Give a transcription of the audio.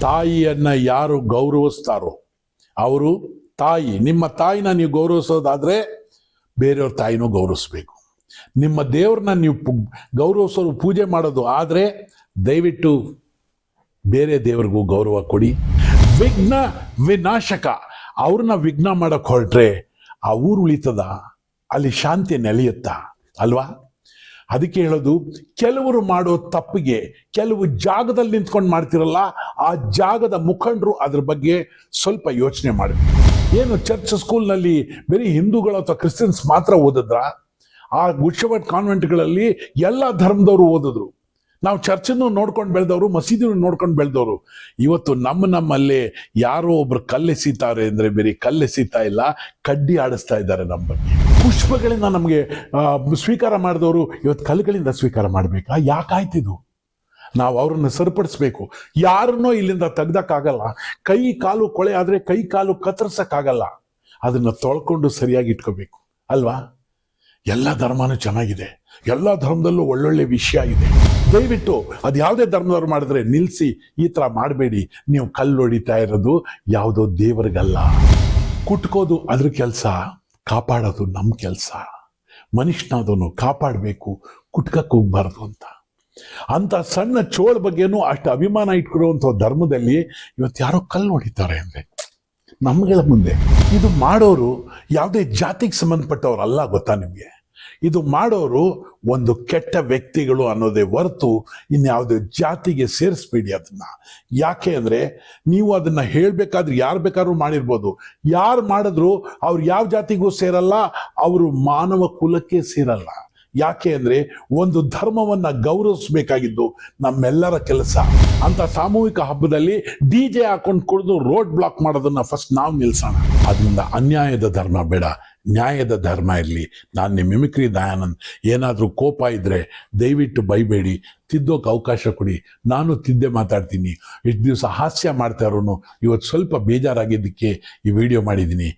ತಾಯಿಯನ್ನು ಯಾರು ಗೌರವಿಸ್ತಾರೋ ಅವರು ತಾಯಿ. ನಿಮ್ಮ ತಾಯಿನ ನೀವು ಗೌರವಿಸೋದಾದರೆ ಬೇರೆಯವ್ರ ತಾಯಿನೂ ಗೌರವಿಸ್ಬೇಕು. ನಿಮ್ಮ ದೇವ್ರನ್ನ ನೀವು ಗೌರವಿಸೋರು ಪೂಜೆ ಮಾಡೋದು ಆದರೆ ದಯವಿಟ್ಟು ಬೇರೆ ದೇವ್ರಿಗೂ ಗೌರವ ಕೊಡಿ. ವಿಘ್ನ ವಿನಾಶಕ ಅವ್ರನ್ನ ವಿಘ್ನ ಮಾಡಕ್ಕೆ ಹೊರಟ್ರೆ ಆ ಊರು ಉಳಿತದ, ಅಲ್ಲಿ ಶಾಂತಿ ನೆಲೆಯುತ್ತಾ ಅಲ್ವಾ? ಅದಕ್ಕೆ ಹೇಳೋದು, ಕೆಲವರು ಮಾಡೋ ತಪ್ಪಿಗೆ ಕೆಲವು ಜಾಗದಲ್ಲಿ ನಿಂತ್ಕೊಂಡು ಮಾಡ್ತಿರಲ್ಲ, ಆ ಜಾಗದ ಮುಖಂಡರು ಅದ್ರ ಬಗ್ಗೆ ಸ್ವಲ್ಪ ಯೋಚನೆ ಮಾಡಬೇಕು. ಏನು ಚರ್ಚ್ ಸ್ಕೂಲ್ನಲ್ಲಿ ಬರೀ ಹಿಂದೂಗಳು ಅಥವಾ ಕ್ರಿಶ್ಚಿಯನ್ಸ್ ಮಾತ್ರ ಓದಿದ್ರ? ಆ ಗುಡ್ಶವರ್ಟ್ ಕಾನ್ವೆಂಟ್ಗಳಲ್ಲಿ ಎಲ್ಲ ಧರ್ಮದವರು ಓದಿದ್ರು. ನಾವು ಚರ್ಚನ್ನು ನೋಡ್ಕೊಂಡು ಬೆಳೆದವರು, ಮಸೀದಿನೂ ನೋಡ್ಕೊಂಡು ಬೆಳೆದವರು. ಇವತ್ತು ನಮ್ಮಲ್ಲೇ ಯಾರೋ ಒಬ್ರು ಕಲ್ಲೆಸೀತಾರೆ ಅಂದರೆ ಬೇರೆ ಕಲ್ಲೆಸೀತಾ ಇಲ್ಲ, ಕಡ್ಡಿ ಆಡಿಸ್ತಾ ಇದ್ದಾರೆ ನಮ್ಮ ಬಗ್ಗೆ. ಪುಷ್ಪಗಳಿಂದ ನಮಗೆ ಸ್ವೀಕಾರ ಮಾಡಿದವರು ಇವತ್ತು ಕಲ್ಲುಗಳಿಂದ ಸ್ವೀಕಾರ ಮಾಡಬೇಕಾ? ಯಾಕಾಯ್ತಿದು? ನಾವು ಅವ್ರನ್ನ ಸರಿಪಡಿಸ್ಬೇಕು. ಯಾರನ್ನೋ ಇಲ್ಲಿಂದ ತೆಗ್ದಕ್ಕಾಗಲ್ಲ. ಕೈ ಕಾಲು ಕೊಳೆ ಆದರೆ ಕೈ ಕಾಲು ಕತ್ತರಿಸಕ್ಕಾಗಲ್ಲ. ಅದನ್ನು ತೊಳ್ಕೊಂಡು ಸರಿಯಾಗಿ ಇಟ್ಕೋಬೇಕು ಅಲ್ವಾ? ಎಲ್ಲ ಧರ್ಮನೂ ಚೆನ್ನಾಗಿದೆ, ಎಲ್ಲ ಧರ್ಮದಲ್ಲೂ ಒಳ್ಳೊಳ್ಳೆ ವಿಷಯ ಇದೆ. ದಯವಿಟ್ಟು ಅದು ಯಾವುದೇ ಧರ್ಮದವ್ರು ಮಾಡಿದ್ರೆ ನಿಲ್ಲಿಸಿ, ಈ ಥರ ಮಾಡಬೇಡಿ. ನೀವು ಕಲ್ಲು ಹೊಡಿತಾ ಇರೋದು ಯಾವುದೋ ದೇವರಿಗಲ್ಲ. ಕುಟ್ಕೋದು ಅದ್ರ ಕೆಲಸ, ಕಾಪಾಡೋದು ನಮ್ಮ ಕೆಲಸ. ಮನುಷ್ಯನಾದವನು ಕಾಪಾಡಬೇಕು, ಕುಟ್ಕಕ್ಕೆ ಹೋಗ್ಬಾರ್ದು ಅಂತ ಸಣ್ಣ ಚೋಳ ಬಗ್ಗೆನೂ ಅಷ್ಟು ಅಭಿಮಾನ ಇಟ್ಕೊಳ್ಳುವಂಥ ಧರ್ಮದಲ್ಲಿ ಇವತ್ತು ಯಾರೋ ಕಲ್ಲು ಹೊಡಿತಾರೆ ಅಂದರೆ ನಮ್ಗಳ ಮುಂದೆ. ಇದು ಮಾಡೋರು ಯಾವುದೇ ಜಾತಿಗೆ ಸಂಬಂಧಪಟ್ಟವ್ರು ಅಲ್ಲ, ಗೊತ್ತಾ ನಿಮಗೆ? ಇದು ಮಾಡೋರು ಒಂದು ಕೆಟ್ಟ ವ್ಯಕ್ತಿಗಳು ಅನ್ನೋದೇ ಹೊರತು ಇನ್ಯಾವುದೇ ಜಾತಿಗೆ ಸೇರಿಸ್ಬೇಡಿ ಅದನ್ನ. ಯಾಕೆ ಅಂದರೆ ನೀವು ಅದನ್ನ ಹೇಳಬೇಕಾದ್ರೆ ಯಾರು ಬೇಕಾದ್ರೂ ಮಾಡಿರ್ಬೋದು. ಯಾರು ಮಾಡಿದ್ರು ಅವ್ರು ಯಾವ ಜಾತಿಗೂ ಸೇರಲ್ಲ, ಅವರು ಮಾನವ ಕುಲಕ್ಕೆ ಸೇರಲ್ಲ. ಯಾಕೆ ಅಂದರೆ ಒಂದು ಧರ್ಮವನ್ನು ಗೌರವಿಸಬೇಕಾಗಿದ್ದು ನಮ್ಮೆಲ್ಲರ ಕೆಲಸ. ಅಂತ ಸಾಮೂಹಿಕ ಹಬ್ಬದಲ್ಲಿ DJ ಹಾಕೊಂಡು ಕುಡಿದು ರೋಡ್ ಬ್ಲಾಕ್ ಮಾಡೋದನ್ನ ಫಸ್ಟ್ ನಾವು ನಿಲ್ಸೋಣ. ಅದರಿಂದ ಅನ್ಯಾಯದ ಧರ್ಮ ಬೇಡ, ನ್ಯಾಯದ ಧರ್ಮ ಇರಲಿ. ನಾನು ನಿಮ್ಮ ಮಿಮಿಕ್ರಿ ದಯಾನಂದ್. ಏನಾದರೂ ಕೋಪ ಇದ್ದರೆ ದಯವಿಟ್ಟು ಬೈಬೇಡಿ, ತಿದ್ದೋಕೆ ಅವಕಾಶ ಕೊಡಿ. ನಾನು ತಿದ್ದೆ ಮಾತಾಡ್ತೀನಿ. ಇಷ್ಟು ದಿವಸ ಹಾಸ್ಯ ಮಾಡ್ತಾ ಇರೋನು ಇವತ್ತು ಸ್ವಲ್ಪ ಬೇಜಾರಾಗಿದ್ದಕ್ಕೆ ಈ ವಿಡಿಯೋ ಮಾಡಿದ್ದೀನಿ.